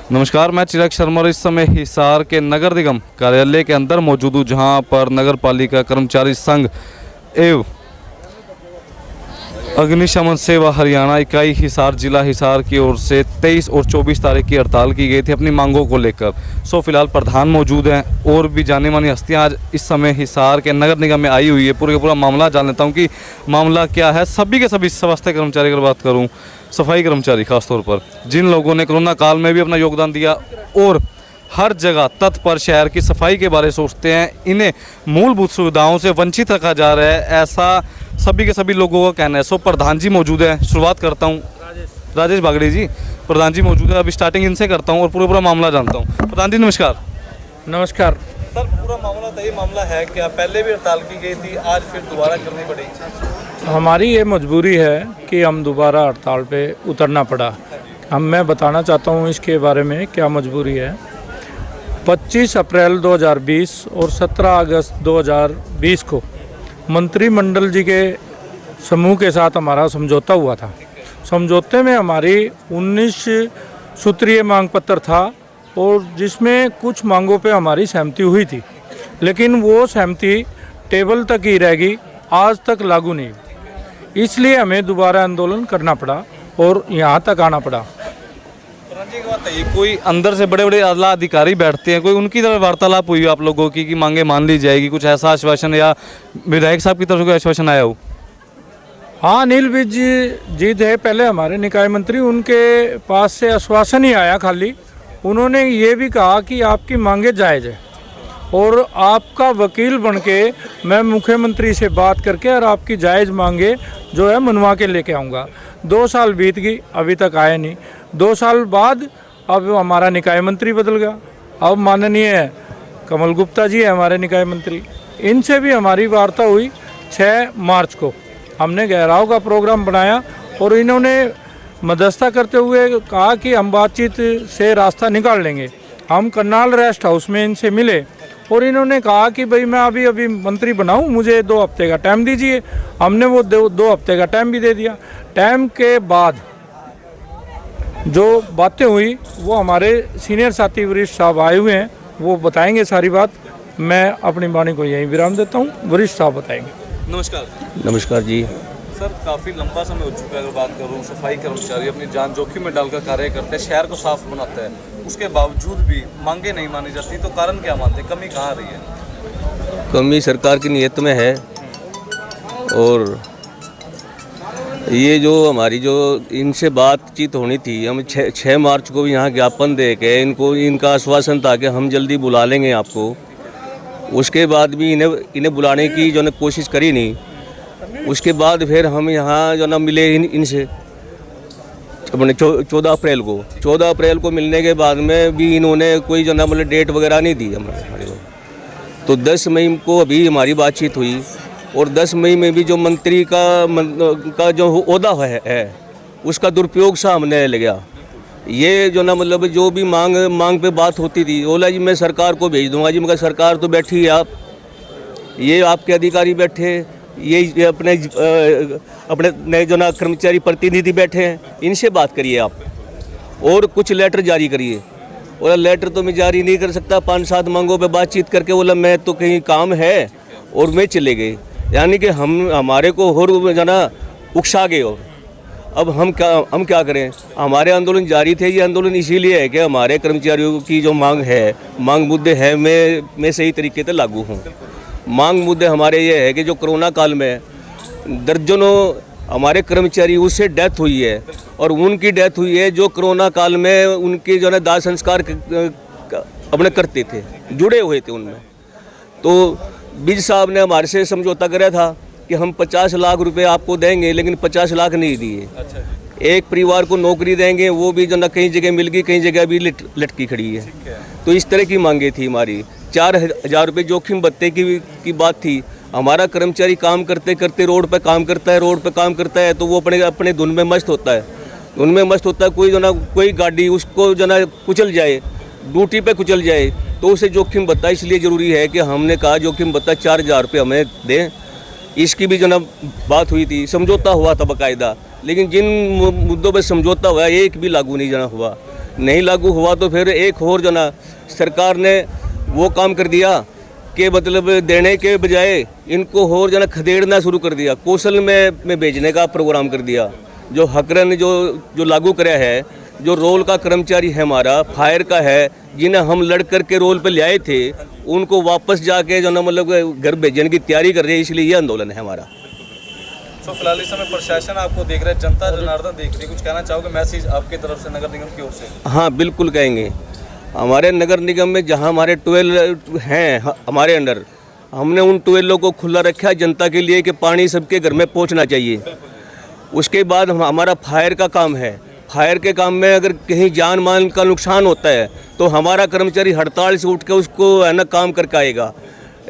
नमस्कार, मैं चिराग शर्मा और इस समय हिसार के नगर निगम कार्यालय के अंदर मौजूद हूँ, जहाँ पर नगर पालिका कर्मचारी संघ एवं अग्निशमन सेवा हरियाणा इकाई हिसार जिला हिसार की ओर से 23 और 24 तारीख की हड़ताल की गई थी अपनी मांगों को लेकर। फिलहाल प्रधान मौजूद हैं और भी जानी मानी हस्तियाँ आज इस समय हिसार के नगर निगम में आई हुई है। पूरे का पूरा मामला जान लेता हूँ कि मामला क्या है। सभी के सभी स्वास्थ्य कर्मचारी अगर बात करूँ, सफाई कर्मचारी खासतौर पर, जिन लोगों ने कोरोना काल में भी अपना योगदान दिया और हर जगह तत्पर शहर की सफाई के बारे में सोचते हैं, इन्हें मूलभूत सुविधाओं से वंचित रखा जा रहा है, ऐसा सभी के सभी लोगों का कहना है। प्रधान जी मौजूद हैं, शुरुआत करता हूं राजेश बागड़ी जी। प्रधान जी मौजूद है, अभी स्टार्टिंग इनसे करता हूं और पूरा मामला जानता हूं। प्रधान जी नमस्कार। नमस्कार सर, पूरा मामला तो ये मामला है क्या पहले भी हड़ताल की गई थी, आज फिर दोबारा करनी पड़ी? हमारी ये मजबूरी है कि हम दोबारा हड़ताल पे उतरना पड़ा। मैं बताना चाहता हूँ इसके बारे में क्या मजबूरी है। 25 अप्रैल 2020 और 17 अगस्त 2020 को मंत्रिमंडल जी के समूह के साथ हमारा समझौता हुआ था। समझौते में हमारी 19 सूत्रीय मांग पत्र था और जिसमें कुछ मांगों पे हमारी सहमति हुई थी, लेकिन वो सहमति टेबल तक ही रहेगी, आज तक लागू नहीं। इसलिए हमें दोबारा आंदोलन करना पड़ा और यहाँ तक आना पड़ा। कोई अंदर से बड़े बड़े आला अधिकारी बैठते हैं, कोई उनकी तरफ वार्तालाप हुई आप लोगों की कि मांगे मान ली जाएगी, कुछ ऐसा आश्वासन या विधायक साहब की तरफ से कोई आश्वासन आया हो? हाँ, अनिल विज जी थे पहले हमारे निकाय मंत्री, उनके पास से आश्वासन ही आया खाली। उन्होंने ये भी कहा कि आपकी मांगे जायज़ है और आपका वकील बनके मैं मुख्यमंत्री से बात करके और आपकी जायज़ मांगे जो है मनवा के लेके आऊँगा। 2 साल बीत गई, अभी तक आए नहीं। 2 साल बाद अब हमारा निकाय मंत्री बदल गया। अब माननीय कमल गुप्ता जी है हमारे निकाय मंत्री, इनसे भी हमारी वार्ता हुई 6 मार्च को। हमने गहराव का प्रोग्राम बनाया और इन्होंने मध्यस्थता करते हुए कहा कि हम बातचीत से रास्ता निकाल लेंगे। हम करनाल रेस्ट हाउस में इनसे मिले और इन्होंने कहा कि भाई मैं अभी मंत्री बनाऊं, मुझे 2 हफ्ते का टाइम दीजिए। हमने वो 2 हफ्ते का टाइम भी दे दिया। टाइम के बाद जो बातें हुई वो हमारे सीनियर साथी वरिष्ठ साहब आए हुए हैं, वो बताएंगे सारी बात। मैं अपनी वाणी को यहीं विराम देता हूँ, वरिष्ठ साहब बताएंगे। नमस्कार। नमस्कार जी। सर, काफ़ी लंबा समय हो चुका है। अगर बात करूँ, सफाई कर्मचारी अपनी जान जोखिम में डालकर कार्य करते हैं, शहर को साफ बनाते हैं, उसके बावजूद भी मांगे नहीं मानी जाती, तो कारण क्या मानते हैं? कमी कहाँ आ रही है? कमी सरकार की नीयत में है और ये जो हमारी जो इनसे बातचीत होनी थी, हम 6 मार्च को यहाँ ज्ञापन दे के इनका आश्वासन था कि हम जल्दी बुला लेंगे आपको। उसके बाद भी इन्हें बुलाने की जो है कोशिश करी नहीं। उसके बाद फिर हम यहाँ जो ना मिले इनसे अपने 14 अप्रैल को मिलने के बाद में भी इन्होंने कोई जो ना मतलब डेट वगैरह नहीं दी हमारे को। तो 10 मई को अभी हमारी बातचीत हुई और 10 मई में भी जो मंत्री का जो ओहदा है उसका दुरुपयोग सामने ले गया। ये जो ना मतलब जो भी मांग पे बात होती थी, बोला जी मैं सरकार को भेज दूंगा जी। मगर सरकार तो बैठी है, आप ये आपके अधिकारी बैठे, ये अपने नए जो ना कर्मचारी प्रतिनिधि बैठे हैं, इनसे बात करिए आप और कुछ लेटर जारी करिए। बोला लेटर तो मैं जारी नहीं कर सकता, 5-7 मांगों पे बातचीत करके बोला मैं तो कहीं काम है और मैं चले गए। यानी कि हमारे को और जना उकसा गए। और अब हम क्या करें? हमारे आंदोलन जारी थे। ये आंदोलन इसीलिए है कि हमारे कर्मचारियों की जो मांग है, मांग मुद्दे हैं, मैं सही तरीके से लागू हूँ। मांग मुद्दे हमारे ये है कि जो कोरोना काल में दर्जनों हमारे कर्मचारी उससे डेथ हुई है और उनकी डेथ हुई है जो कोरोना काल में उनके जो है दाह संस्कार अपने करते थे, जुड़े हुए थे उनमें। तो विज साहब ने हमारे से समझौता कराया था कि हम 50 लाख रुपए आपको देंगे, लेकिन 50 लाख नहीं दिए। एक परिवार को नौकरी देंगे, वो भी जो ना कहीं जगह मिल गई, कहीं जगह भी लटकी खड़ी है। तो इस तरह की मांगे थी हमारी। 4,000 रुपये जोखिम भत्ते की बात थी। हमारा कर्मचारी काम करते करते रोड पे काम करता है तो वो अपने धुन में मस्त होता है। कोई जो ना कोई गाड़ी उसको जो ना कुचल जाए, ड्यूटी पे कुचल जाए, तो उसे जोखिम भत्ता इसलिए ज़रूरी है कि हमने कहा जोखिम भत्ता 4,000 रुपये हमें दें। इसकी भी जो ना बात हुई थी, समझौता हुआ था बाकायदा, लेकिन जिन मुद्दों पर समझौता हुआ एक भी लागू नहीं जना हुआ। नहीं लागू हुआ तो फिर एक और जो ना सरकार ने वो काम कर दिया कि मतलब देने के बजाय इनको और जो ना खदेड़ना शुरू कर दिया, कौशल में भेजने का प्रोग्राम कर दिया। जो हकरन जो लागू कराया है, जो रोल का कर्मचारी है हमारा फायर का है, जिन्हें हम लड़ कर के रोल पे ले आए थे, उनको वापस जाके जो ना मतलब घर भेजने की तैयारी कर रहे हैं, इसलिए ये आंदोलन है हमारा। तो फिलहाल इस समय प्रशासन आपको देख रहा है, जनता जनार्दन देख रही है, कुछ कहना चाहोगे मैसेज आपकी तरफ से नगर निगम की ओर से? हाँ बिल्कुल कहेंगे। हमारे नगर निगम में जहाँ हमारे ट्वेल हैं हमारे अंडर, हमने उन ट्वेलों को खुला रखा है जनता के लिए कि पानी सबके घर में पहुँचना चाहिए। उसके बाद हमारा फायर का काम है। फायर के काम में अगर कहीं जान माल का नुकसान होता है तो हमारा कर्मचारी हड़ताल से उठ के उसको है ना काम करके आएगा।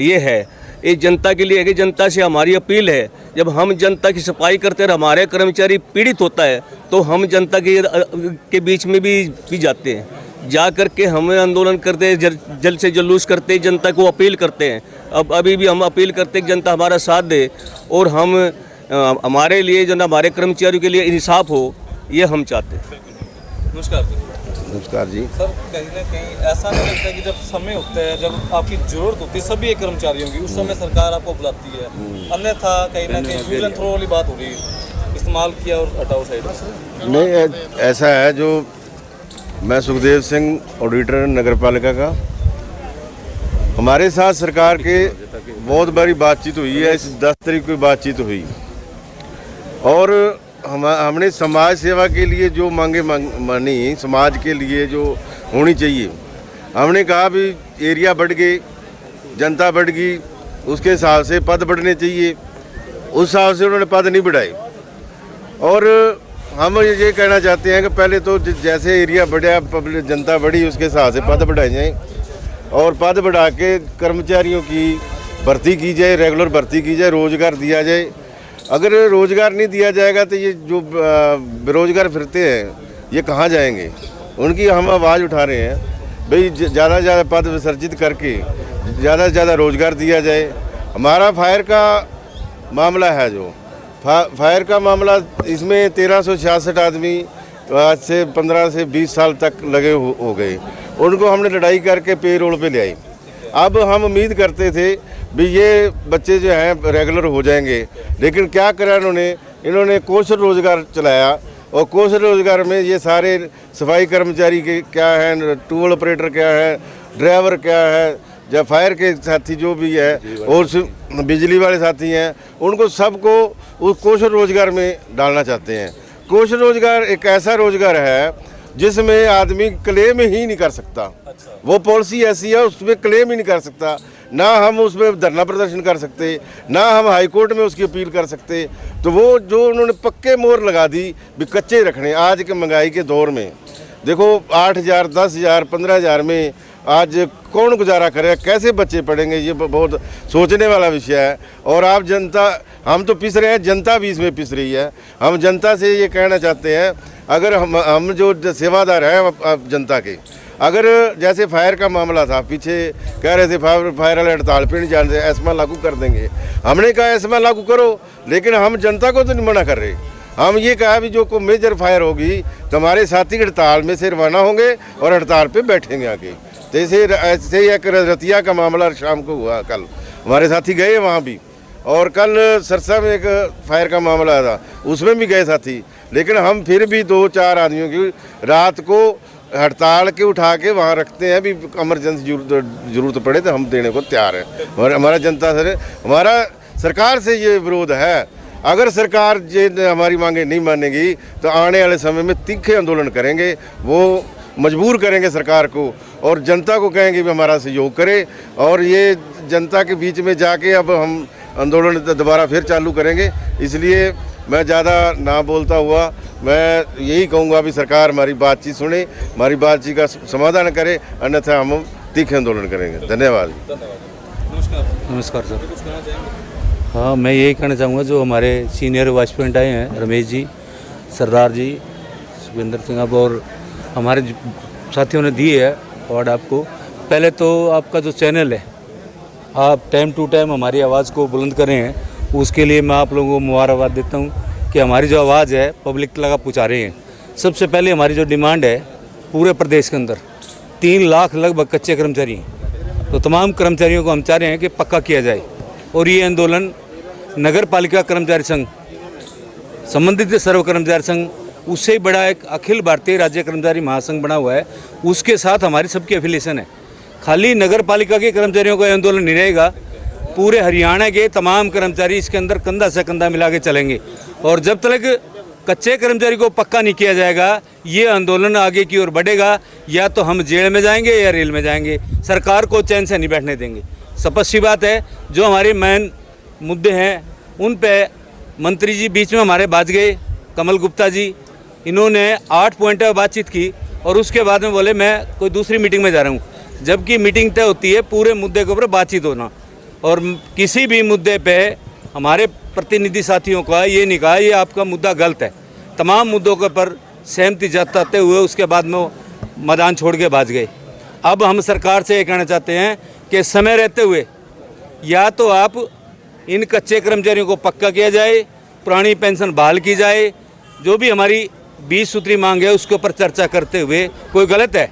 ये है, ये जनता के लिए है कि जनता से हमारी अपील है, जब हम जनता की सफाई करते हैं हमारे कर्मचारी पीड़ित होता है तो हम जनता के बीच में भी जाते हैं, जा कर के हम आंदोलन करते हैं, जल्द से जुलूस करते हैं, जनता को अपील करते हैं। अब अभी भी हम अपील करते हैं कि जनता हमारा साथ दे और हम हमारे लिए जो ना हमारे कर्मचारियों के लिए इंसाफ हो, ये हम चाहते हैं। नमस्कार नमस्कार जी। सर, कहीं ना कहीं ऐसा नहीं लगता है कि जब समय होता है, जब आपकी जरूरत होती है सभी कर्मचारियों की, उस समय सरकार आपको बुलाती है, अन्यथा कहीं ना कहीं यूज एंड थ्रो वाली बात हो रही है, इस्तेमाल किया और हटाओ साइड? नहीं, ऐसा है, जो मैं सुखदेव सिंह, ऑडिटर नगर पालिका का, हमारे साथ सरकार के बहुत बारी बातचीत हुई है। इस 10 तारीख को बातचीत हुई और हमने समाज सेवा के लिए जो मांगे मानी, समाज के लिए जो होनी चाहिए, हमने कहा भी एरिया बढ़ गए, जनता बढ़ गई, उसके हिसाब से पद बढ़ने चाहिए। उस हिसाब से उन्होंने पद नहीं बढ़ाए और हम ये कहना चाहते हैं कि पहले तो जैसे एरिया बढ़ा, पब्लिक जनता बढ़ी, उसके हिसाब से पद बढ़ाए जाएँ और पद बढ़ा के कर्मचारियों की भर्ती की जाए, रेगुलर भर्ती की जाए, रोज़गार दिया जाए। अगर रोज़गार नहीं दिया जाएगा तो ये जो बेरोज़गार फिरते हैं ये कहाँ जाएंगे? उनकी हम आवाज़ उठा रहे हैं भाई, ज़्यादा से ज़्यादा पद विसर्जित करके ज़्यादा से ज़्यादा रोज़गार दिया जाए। हमारा फायर का मामला है, जो फायर का मामला, इसमें 1366 आदमी आज से 15 से 20 साल तक लगे हो गए, उनको हमने लड़ाई करके पे रोल पे ले आई। अब हम उम्मीद करते थे भी ये बच्चे जो हैं रेगुलर हो जाएंगे, लेकिन क्या करा इन्होंने कौशल रोज़गार चलाया और कौशल रोज़गार में ये सारे सफाई कर्मचारी के क्या है, टूल ऑपरेटर क्या है, ड्राइवर क्या है, या फायर के साथी जो भी है और बिजली वाले साथी हैं, उनको सबको उस कौशल रोज़गार में डालना चाहते हैं। कौशल रोज़गार एक ऐसा रोज़गार है जिसमें आदमी क्लेम ही नहीं कर सकता। वो पॉलिसी ऐसी है, उसमें क्लेम ही नहीं कर सकता, ना हम उसमें धरना प्रदर्शन कर सकते, ना हम हाई कोर्ट में उसकी अपील कर सकते। तो वो जो उन्होंने पक्के मोहर लगा दी भी कच्चे रखने, आज के महंगाई के दौर में देखो 8,000, 10,000, 15,000 में आज कौन गुजारा करे, कैसे बच्चे पढ़ेंगे? ये बहुत सोचने वाला विषय है। और आप जनता, हम तो पिस रहे हैं, जनता भी इसमें पिस रही है। हम जनता से ये कहना चाहते हैं, अगर हम जो सेवादार हैं जनता के, अगर जैसे फायर का मामला था, पीछे कह रहे थे फायर वाले हड़ताल पे नहीं जाने, एस्मा लागू कर देंगे। हमने कहा एस्मा लागू करो, लेकिन हम जनता को तो नहीं मना कर रहे। हम ये कहा भी जो को मेजर फायर होगी तो हमारे साथी हड़ताल में से रवाना होंगे और हड़ताल पे बैठेंगे आके। तो ऐसे ही एक रतिया का मामला शाम को हुआ, कल हमारे साथी गए वहाँ भी, और कल सरसा में एक फायर का मामला था, उसमें भी गए साथी। लेकिन हम फिर भी 2-4 आदमियों की रात को हड़ताल के उठा के वहाँ रखते हैं, भी इमरजेंसी जरूरत पड़े तो हम देने को तैयार हैं। और हमारा जनता से, हमारा सरकार से ये विरोध है। अगर सरकार ये हमारी मांगे नहीं मानेगी तो आने वाले समय में तीखे आंदोलन करेंगे, वो मजबूर करेंगे सरकार को और जनता को कहेंगे भी हमारा सहयोग करे। और ये जनता के बीच में जाके अब हम आंदोलन दोबारा फिर चालू करेंगे। इसलिए मैं ज़्यादा ना बोलता हुआ मैं यही कहूँगा भी सरकार हमारी बातचीत सुने, हमारी बातचीत का समाधान करे, अन्यथा हम तीखे आंदोलन करेंगे। धन्यवाद। नमस्कार सर। हाँ, मैं यही कहना चाहूँगा, जो हमारे सीनियर वाइस प्रेसिडेंट आए हैं, रमेश जी, सरदार जी, सुखविंदर सिंह आप और हमारे साथियों ने दी है अवार्ड आपको। पहले तो आपका जो चैनल है, आप टाइम टू टाइम हमारी आवाज़ को बुलंद कर रहे हैं, उसके लिए मैं आप लोगों को मुबारकबाद देता हूँ कि हमारी जो आवाज़ है पब्लिक तक पहुँचा रहे हैं। सबसे पहले हमारी जो डिमांड है पूरे प्रदेश के अंदर 3 लाख लगभग कच्चे कर्मचारी हैं। तो तमाम कर्मचारियों को हम चाह रहे हैं कि पक्का किया जाए और ये आंदोलन नगर पालिका कर्मचारी संघ, संबंधित सर्व कर्मचारी संघ, उससे बड़ा एक अखिल भारतीय राज्य कर्मचारी महासंघ बना हुआ है, उसके साथ हमारी सबकी एफिलिएशन है। खाली नगर पालिका के कर्मचारियों का आंदोलन नहीं रहेगा, पूरे हरियाणा के तमाम कर्मचारी इसके अंदर कंधा से कंधा मिला के चलेंगे। और जब तक कच्चे कर्मचारी को पक्का नहीं किया जाएगा, ये आंदोलन आगे की ओर बढ़ेगा। या तो हम जेल में जाएंगे या रेल में जाएंगे, सरकार को चैन से नहीं बैठने देंगे। स्पष्ट सी बात है, जो हमारे मेन मुद्दे हैं उन पे मंत्री जी बीच में हमारे बाज गए, कमल गुप्ता जी, इन्होंने 8 पॉइंट पर बातचीत की और उसके बाद में बोले मैं कोई दूसरी मीटिंग में जा रहा हूँ, जबकि मीटिंग तय होती है पूरे मुद्दे के ऊपर बातचीत होना। और किसी भी मुद्दे पे हमारे प्रतिनिधि साथियों का ये नहीं कहा ये आपका मुद्दा गलत है, तमाम मुद्दों के ऊपर सहमति जताते हुए उसके बाद में वो मैदान छोड़ के भाग गए। अब हम सरकार से ये कहना चाहते हैं कि समय रहते हुए या तो आप इन कच्चे कर्मचारियों को पक्का किया जाए, पुरानी पेंशन बहाल की जाए, जो भी हमारी 20 सूत्री मांग है उसके ऊपर चर्चा करते हुए, कोई गलत है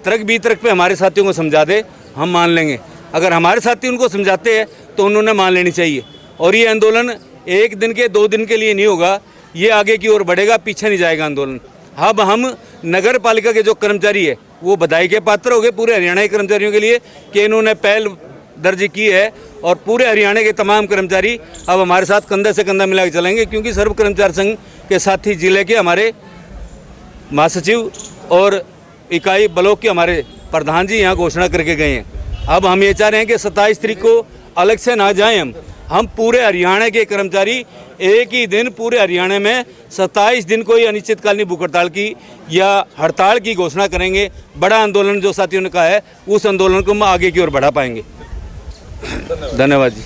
तर्क वितर्क पे हमारे साथियों को समझा दे, हम मान लेंगे। अगर हमारे साथी उनको समझाते हैं तो उन्होंने मान लेनी चाहिए। और ये आंदोलन 1 दिन के 2 दिन के लिए नहीं होगा, ये आगे की ओर बढ़ेगा, पीछे नहीं जाएगा आंदोलन। अब हम नगर पालिका के जो कर्मचारी है वो बधाई के पात्र हो गए पूरे हरियाणा के कर्मचारियों के लिए कि इन्होंने पहल दर्ज की है। और पूरे हरियाणा के तमाम कर्मचारी अब हमारे साथ कंधे से कंधा मिला के चलेंगे, क्योंकि सर्व कर्मचारी संघ के साथी जिले के हमारे महासचिव और इकाई ब्लॉक के हमारे प्रधान जी यहाँ घोषणा करके गए हैं। अब हम ये चाह रहे हैं कि 27 तारीख को अलग से ना जाएं, हम पूरे हरियाणा के कर्मचारी एक ही दिन पूरे हरियाणा में 27 दिन कोई अनिश्चितकालीन भूख हड़ताल की या हड़ताल की घोषणा करेंगे। बड़ा आंदोलन जो साथियों ने कहा है उस आंदोलन को हम आगे की ओर बढ़ा पाएंगे। धन्यवाद जी।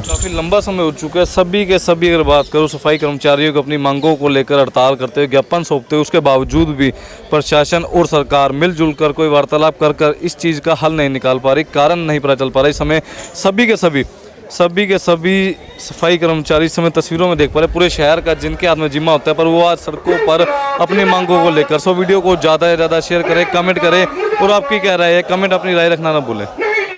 काफ़ी लंबा समय हो चुका है, सभी के सभी अगर बात करूँ सफाई कर्मचारियों को अपनी मांगों को लेकर हड़ताल करते हुए ज्ञापन सौंपते हुए, उसके बावजूद भी प्रशासन और सरकार मिलजुल कर कोई वार्तालाप कर इस चीज़ का हल नहीं निकाल पा रही, कारण नहीं पता चल पा रहा। इस समय सभी के सभी सफाई कर्मचारी इस समय तस्वीरों में देख पा रहे पूरे शहर का जिनके हाथ में जिम्मा होता है, पर वो आज सड़कों पर अपनी मांगों को लेकर। वीडियो को ज़्यादा से ज़्यादा शेयर करें, कमेंट करें और आपकी क्या राय है कमेंट अपनी राय रखना ना भूलें।